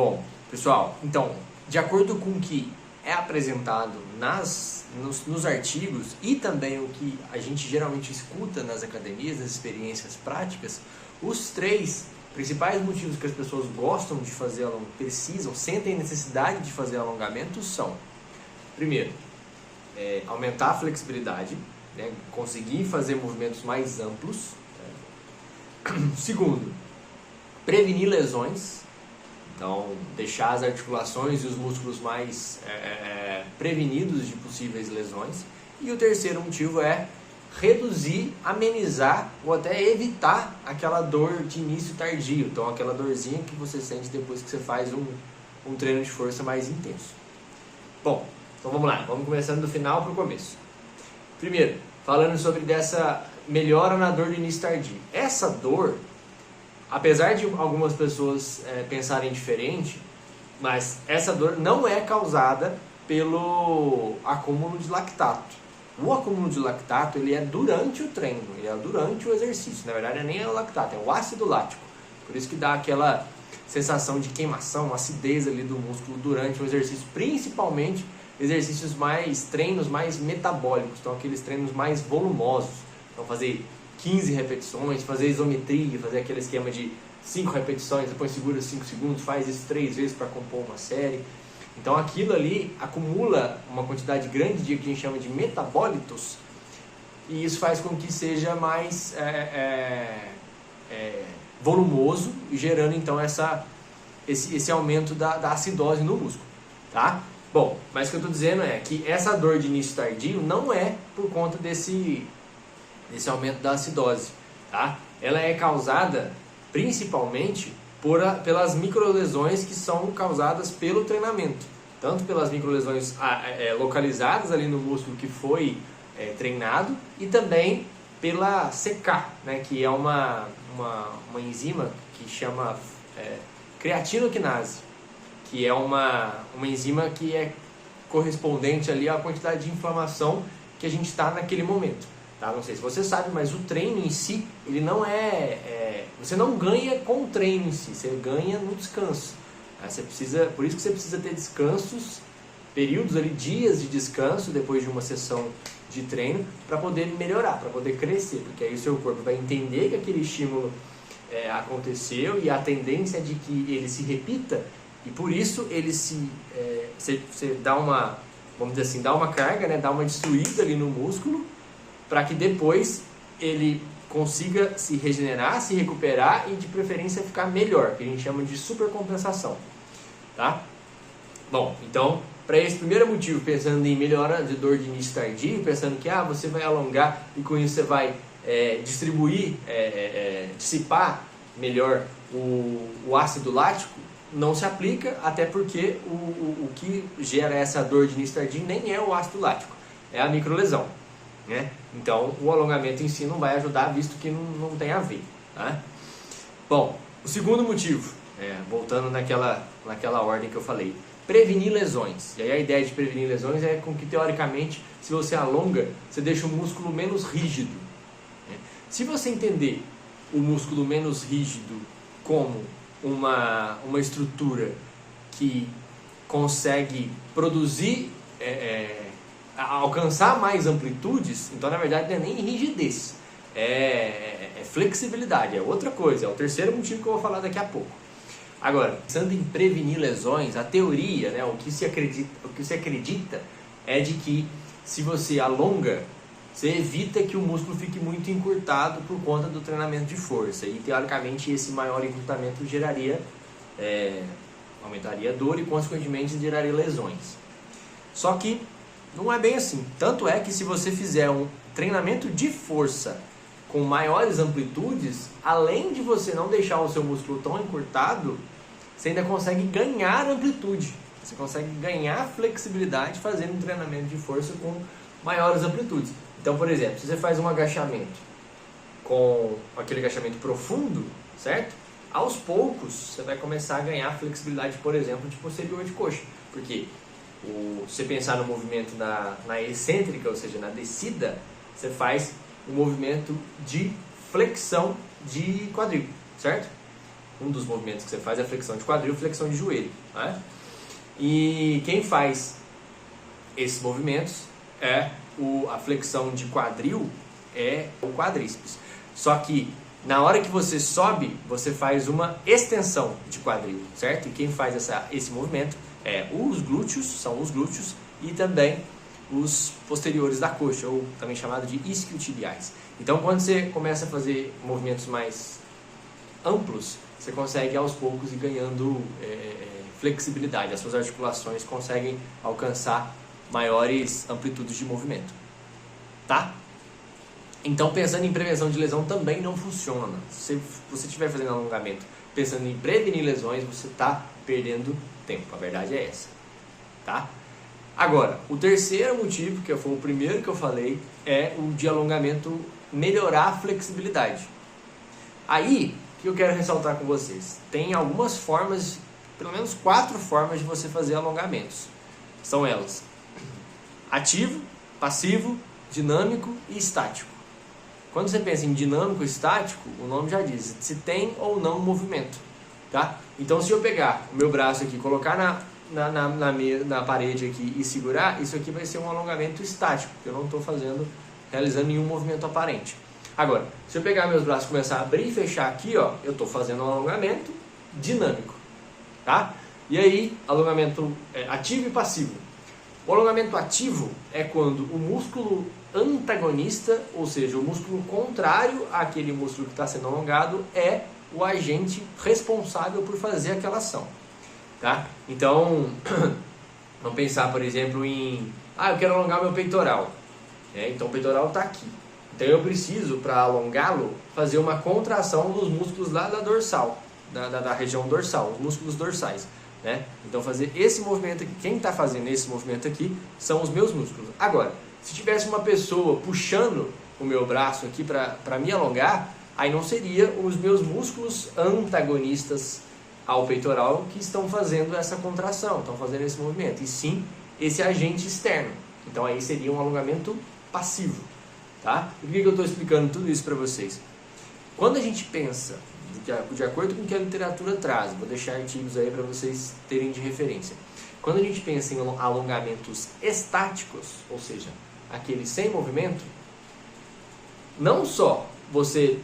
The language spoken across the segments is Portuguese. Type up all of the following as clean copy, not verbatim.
Bom, pessoal, então, de acordo com o que é apresentado nos artigos e também o que a gente geralmente escuta nas academias, nas experiências práticas, os três principais motivos que as pessoas gostam de fazer precisam, sentem necessidade de fazer alongamento são: primeiro, aumentar a flexibilidade, né, conseguir fazer movimentos mais amplos. Segundo, prevenir lesões, então deixar as articulações e os músculos mais prevenidos de possíveis lesões. E o terceiro motivo é reduzir, amenizar ou até evitar aquela dor de início tardio, então aquela dorzinha que você sente depois que você faz um treino de força mais intenso. Bom, então vamos lá, vamos começando do final para o começo. Primeiro, falando sobre dessa melhora na dor de início tardio. Essa dor, apesar de algumas pessoas pensarem diferente, mas essa dor não é causada pelo acúmulo de lactato. O acúmulo de lactato ele é durante o treino, ele é durante o exercício. Na verdade, nem é o lactato, é o ácido lático. Por isso que dá aquela sensação de queimação, acidez ali do músculo durante o exercício, principalmente exercícios treinos mais metabólicos, então aqueles treinos mais volumosos. Então fazer 15 repetições, fazer isometria, fazer aquele esquema de 5 repetições, depois segura 5 segundos, faz isso 3 vezes para compor uma série. Então aquilo ali acumula uma quantidade grande de que a gente chama de metabólitos, e isso faz com que seja mais volumoso, gerando então esse aumento da acidose no músculo, tá? Bom, mas o que eu estou dizendo é que essa dor de início tardio não é por conta desse aumento da acidose, tá? Ela é causada principalmente pelas microlesões que são causadas pelo treinamento, tanto pelas microlesões localizadas ali no músculo que foi treinado, e também pela CK, né, que é uma enzima que chama creatinoquinase, que é uma enzima que é correspondente ali à quantidade de inflamação que a gente está naquele momento. Tá? Não sei se você sabe, mas o treino em si, ele não você não ganha com o treino em si, você ganha no descanso. Por isso que você precisa ter descansos, períodos ali, dias de descanso depois de uma sessão de treino, para poder melhorar, para poder crescer, porque aí o seu corpo vai entender que aquele estímulo aconteceu e a tendência é de que ele se repita, e por isso ele você dá uma, vamos dizer assim, dá uma carga, né, dá uma destruída ali no músculo, para que depois ele consiga se regenerar, se recuperar e de preferência ficar melhor, que a gente chama de supercompensação, tá? Bom, então, para esse primeiro motivo, pensando em melhora de dor de início tardio, pensando que você vai alongar e com isso você vai dissipar melhor o ácido lático, não se aplica, até porque o que gera essa dor de início tardio nem é o ácido lático, é a microlesão, né? Então o alongamento em si não vai ajudar, visto que não tem a ver, tá? Bom, o segundo motivo, voltando naquela ordem que eu falei, prevenir lesões. E aí a ideia de prevenir lesões é com que, teoricamente, se você alonga, você deixa o músculo menos rígido, né? Se você entender o músculo menos rígido como uma estrutura que consegue produzir, alcançar mais amplitudes, então na verdade não é nem rigidez, é flexibilidade, é outra coisa, é o terceiro motivo que eu vou falar daqui a pouco. Agora, pensando em prevenir lesões, a teoria, né, o que se acredita é de que se você alonga, você evita que o músculo fique muito encurtado por conta do treinamento de força, e teoricamente esse maior encurtamento aumentaria a dor e consequentemente geraria lesões. Só que não é bem assim, tanto é que se você fizer um treinamento de força com maiores amplitudes, além de você não deixar o seu músculo tão encurtado, você ainda consegue ganhar amplitude, você consegue ganhar flexibilidade fazendo um treinamento de força com maiores amplitudes. Então, por exemplo, se você faz um agachamento com aquele agachamento profundo, certo? Aos poucos você vai começar a ganhar flexibilidade, por exemplo, de posterior de coxa, porque se você pensar no movimento na excêntrica, ou seja, na descida, você faz um movimento de flexão de quadril, certo? um dos movimentos que você faz é a flexão de quadril e flexão de joelho, né? E quem faz esses movimentos a flexão de quadril é o quadríceps. Só que na hora que você sobe, você faz uma extensão de quadril, certo? E quem faz esse movimento os glúteos, são os glúteos, e também os posteriores da coxa, ou também chamado de isquiotibiais. Então, quando você começa a fazer movimentos mais amplos, você consegue aos poucos ir ganhando flexibilidade. As suas articulações conseguem alcançar maiores amplitudes de movimento, tá? Então, pensando em prevenção de lesão também não funciona. Se você estiver fazendo alongamento pensando em prevenir lesões, você está perdendo tempo. A verdade é essa, tá? Agora, o terceiro motivo, que foi o primeiro que eu falei, é o de alongamento melhorar a flexibilidade. Aí, o que eu quero ressaltar com vocês? Tem algumas formas, pelo menos 4 formas de você fazer alongamentos. São elas: ativo, passivo, dinâmico e estático. Quando você pensa em dinâmico e estático, o nome já diz se tem ou não movimento, tá? Então, se eu pegar o meu braço aqui, colocar na parede aqui e segurar, isso aqui vai ser um alongamento estático, porque eu não estou realizando nenhum movimento aparente. Agora, se eu pegar meus braços e começar a abrir e fechar aqui, ó, eu estou fazendo um alongamento dinâmico, tá? E aí, alongamento ativo e passivo. O alongamento ativo é quando o músculo antagonista, ou seja, o músculo contrário àquele músculo que está sendo alongado, é o agente responsável por fazer aquela ação, tá? Então, vamos pensar, por exemplo, em eu quero alongar meu peitoral, então o peitoral está aqui, então eu preciso, para alongá-lo, fazer uma contração dos músculos lá da dorsal, da região dorsal, os músculos dorsais, né? Então fazer esse movimento aqui, quem está fazendo esse movimento aqui são os meus músculos. Agora, se tivesse uma pessoa puxando o meu braço aqui para me alongar, aí não seria os meus músculos antagonistas ao peitoral que estão fazendo essa contração, estão fazendo esse movimento, e sim esse agente externo. Então aí seria um alongamento passivo, tá? E por que eu estou explicando tudo isso para vocês? Quando a gente pensa, de acordo com o que a literatura traz, vou deixar artigos aí para vocês terem de referência. Quando a gente pensa em alongamentos estáticos, ou seja, aquele sem movimento, não só você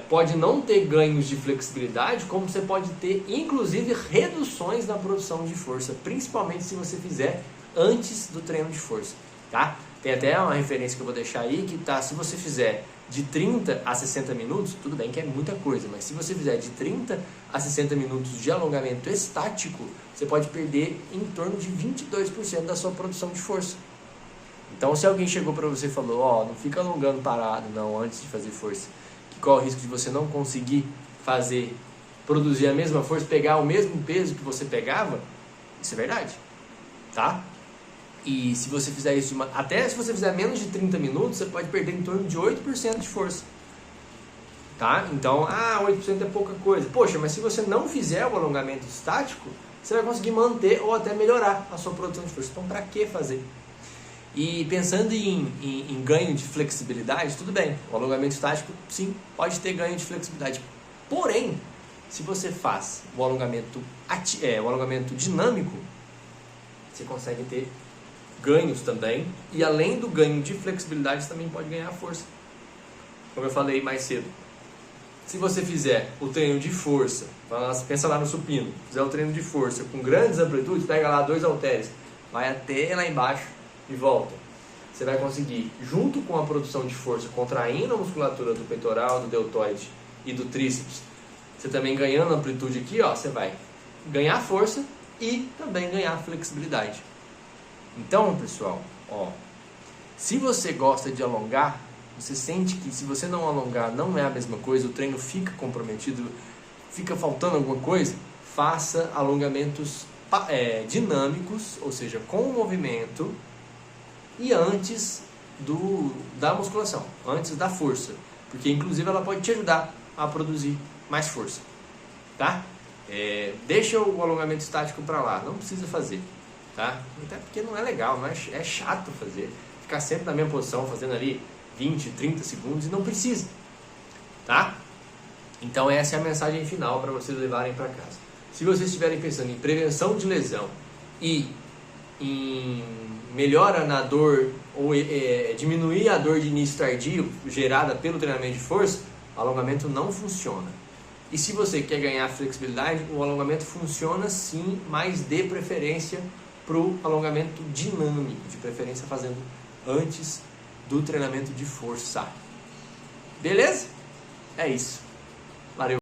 pode não ter ganhos de flexibilidade, como você pode ter, inclusive, reduções na produção de força, principalmente se você fizer antes do treino de força, tá? Tem até uma referência que eu vou deixar aí, que tá, se você fizer de 30 a 60 minutos, tudo bem que é muita coisa, mas se você fizer de 30 a 60 minutos de alongamento estático, você pode perder em torno de 22% da sua produção de força. Então, se alguém chegou para você e falou, não fica alongando parado não antes de fazer força, que corre o risco de você não conseguir produzir a mesma força, pegar o mesmo peso que você pegava, isso é verdade, tá? E se você fizer isso, até se você fizer menos de 30 minutos, você pode perder em torno de 8% de força, tá? Então, 8% é pouca coisa. Poxa, mas se você não fizer o alongamento estático, você vai conseguir manter ou até melhorar a sua produção de força. Então, para que fazer? E pensando em ganho de flexibilidade, tudo bem, o alongamento estático, sim, pode ter ganho de flexibilidade. Porém, se você faz o alongamento dinâmico, você consegue ter ganhos também, e além do ganho de flexibilidade, você também pode ganhar força. Como eu falei mais cedo, se você fizer o treino de força, pensa lá no supino, fizer o treino de força com grandes amplitudes, pega lá 2 halteres, vai até lá embaixo e volta. Você vai conseguir, junto com a produção de força, contraindo a musculatura do peitoral, do deltoide e do tríceps, você também ganhando amplitude aqui, você vai ganhar força e também ganhar flexibilidade. Então, pessoal, se você gosta de alongar, você sente que se você não alongar não é a mesma coisa, o treino fica comprometido, fica faltando alguma coisa, faça alongamentos dinâmicos, ou seja, com o movimento e antes da musculação, antes da força, porque inclusive ela pode te ajudar a produzir mais força, tá? Deixa o alongamento estático para lá, não precisa fazer, tá? Até porque não é legal, é chato fazer, ficar sempre na mesma posição, fazendo ali 20, 30 segundos, e não precisa, tá? Então essa é a mensagem final para vocês levarem para casa. Se vocês estiverem pensando em prevenção de lesão e em melhora na dor ou diminuir a dor de início tardio gerada pelo treinamento de força, o alongamento não funciona. E se você quer ganhar flexibilidade, o alongamento funciona sim, mas dê preferência para o alongamento dinâmico, de preferência fazendo antes do treinamento de força. Beleza? É isso. Valeu!